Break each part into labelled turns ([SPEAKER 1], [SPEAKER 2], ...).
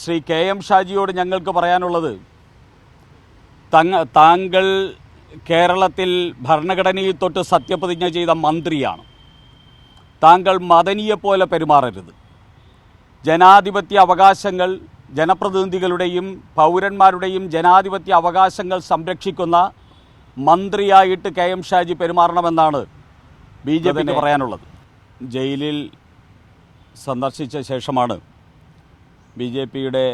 [SPEAKER 1] Shri K M ഷാജിയോട് ഞങ്ങൾക്ക് പറയാനുള്ളത്, താങ്കൾ കേരളത്തിൽ ഭരണഘടനയിൽ തൊട്ട് സത്യപ്രതിജ്ഞ ചെയ്ത മന്ത്രിയാണ്. താങ്കൾ മദനിയെപ്പോലെ പെരുമാറരുത്. ജനാധിപത്യ അവകാശങ്ങൾ, ജനപ്രതിനിധികളുടെയും പൗരന്മാരുടെയും ജനാധിപത്യ അവകാശങ്ങൾ സംരക്ഷിക്കുന്ന മന്ത്രിയായിട്ട് കെ എം ഷാജി പെരുമാറണമെന്നാണ് BJPക്ക് പറയാനുള്ളത്. ജയിലിൽ സന്ദർശിച്ച ശേഷമാണ് BJPയുടെ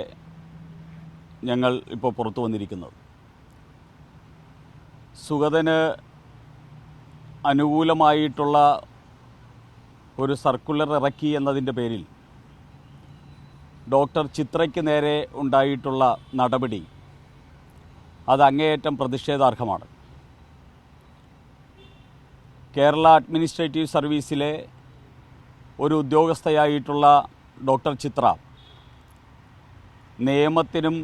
[SPEAKER 1] ഞങ്ങൾ ഇപ്പോൾ പുറത്തു വന്നിരിക്കുന്നത്. സുഗതന് അനുകൂലമായിട്ടുള്ള ഒരു സർക്കുലർ ഇറക്കി എന്നതിൻ്റെ പേരിൽ ഡോക്ടർ ചിത്രയ്ക്ക് നേരെ ഉണ്ടായിട്ടുള്ള നടപടി അത് അങ്ങേയറ്റം പ്രതിഷേധാർഹമാണ്. കേരള അഡ്മിനിസ്ട്രേറ്റീവ് സർവീസിലെ ഒരു ഉദ്യോഗസ്ഥയായിട്ടുള്ള ഡോക്ടർ ചിത്ര നിയമത്തിനും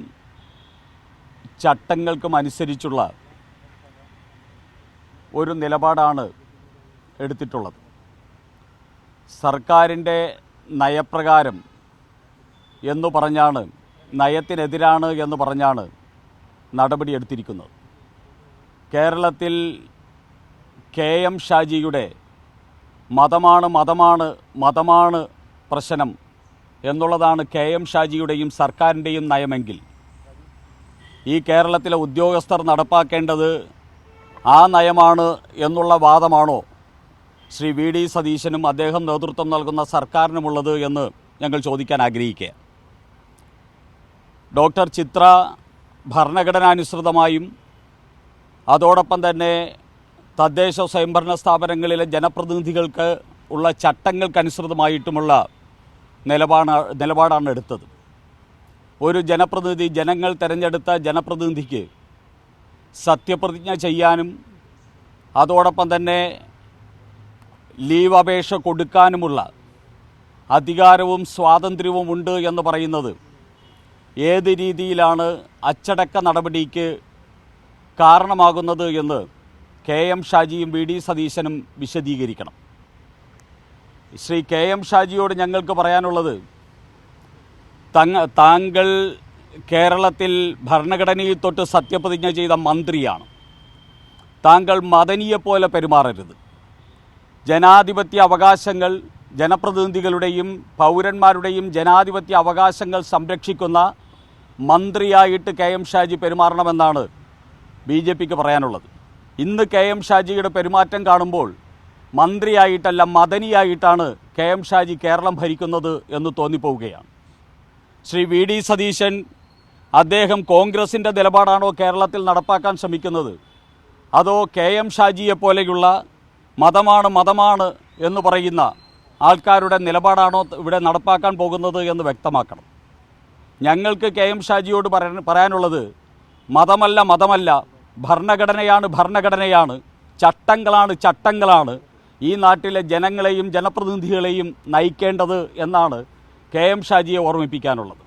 [SPEAKER 1] ചട്ടങ്ങൾക്കും അനുസരിച്ചുള്ള ഒരു നിലപാടാണ് എടുത്തിട്ടുള്ളത്. സർക്കാരിൻ്റെ നയപ്രകാരം എന്ന് പറഞ്ഞാണ്, നയത്തിനെതിരാണ് എന്ന് പറഞ്ഞാണ് നടപടിയെടുത്തിരിക്കുന്നത്. കേരളത്തിൽ കെ എം ഷാജിയുടെ മതമാണ് പ്രശ്നം എന്നുള്ളതാണ് കെ എം ഷാജിയുടെയും സർക്കാരിൻ്റെയും നയമെങ്കിൽ, ഈ കേരളത്തിലെ ഉദ്യോഗസ്ഥർ നടപ്പാക്കേണ്ടത് ആ നയമാണ് എന്നുള്ള വാദമാണോ ശ്രീ VD സതീശനും അദ്ദേഹം നേതൃത്വം നൽകുന്ന സർക്കാരിനുമുള്ളത് എന്ന് ഞങ്ങൾ ചോദിക്കാൻ ആഗ്രഹിക്കുക. ഡോക്ടർ ചിത്ര ഭരണഘടനാനുസൃതമായും അതോടൊപ്പം തന്നെ തദ്ദേശ സ്വയംഭരണ സ്ഥാപനങ്ങളിലെ ജനപ്രതിനിധികൾക്ക് ഉള്ള ചട്ടങ്ങൾക്കനുസൃതമായിട്ടുമുള്ള നിലപാടാണ് എടുത്തത്. ഒരു ജനപ്രതിനിധി, ജനങ്ങൾ തിരഞ്ഞെടുത്ത ജനപ്രതിനിധിക്ക് സത്യപ്രതിജ്ഞ ചെയ്യാനും അതോടൊപ്പം തന്നെ ലീവ് അപേക്ഷ കൊടുക്കാനുമുള്ള അധികാരവും സ്വാതന്ത്ര്യവും ഉണ്ട് എന്ന് പറയുന്നത് ഏത് രീതിയിലാണ് അച്ചടക്ക നടപടിക്ക് കാരണമാകുന്നത് എന്ന് കെ എം ഷാജിയും VD സതീശനും വിശദീകരിക്കണം. ശ്രീ കെ എം ഷാജിയോട് ഞങ്ങൾക്ക് പറയാനുള്ളത്, താങ്കൾ കേരളത്തിൽ ഭരണഘടനയിൽ തൊട്ട് സത്യപ്രതിജ്ഞ ചെയ്ത മന്ത്രിയാണ്. താങ്കൾ മദനിയെപ്പോലെ പെരുമാറരുത്. ജനാധിപത്യ അവകാശങ്ങൾ, ജനപ്രതിനിധികളുടെയും പൗരന്മാരുടെയും ജനാധിപത്യ അവകാശങ്ങൾ സംരക്ഷിക്കുന്ന മന്ത്രിയായിട്ട് കെ എം ഷാജി പെരുമാറണമെന്നാണ് BJPക്ക് പറയാനുള്ളത്. ഇന്ന് കെ എം ഷാജിയുടെ പെരുമാറ്റം കാണുമ്പോൾ മന്ത്രിയായിട്ടല്ല മദനിയായിട്ടാണ് കെ എം ഷാജി കേരളം ഭരിക്കുന്നത് എന്ന് തോന്നിപ്പോവുകയാണ്. ശ്രീ VD സതീശൻ, അദ്ദേഹം കോൺഗ്രസിൻ്റെ നിലപാടാണോ കേരളത്തിൽ നടപ്പാക്കാൻ ശ്രമിക്കുന്നത്, അതോ കെ എം ഷാജിയെപ്പോലെയുള്ള മതമാണ് എന്ന് പറയുന്ന ആൾക്കാരുടെ നിലപാടാണോ ഇവിടെ നടപ്പാക്കാൻ പോകുന്നത് എന്ന് വ്യക്തമാക്കണം. ഞങ്ങൾക്ക് കെ എം ഷാജിയോട് പറയാനുള്ളത്, മതമല്ല, ഭരണഘടനയാണ്, ചട്ടങ്ങളാണ് ഈ നാട്ടിലെ ജനങ്ങളെയും ജനപ്രതിനിധികളെയും നയിക്കേണ്ടത് എന്നാണ് കെ എം ഷാജിയെ ഓർമ്മിപ്പിക്കാനുള്ളത്.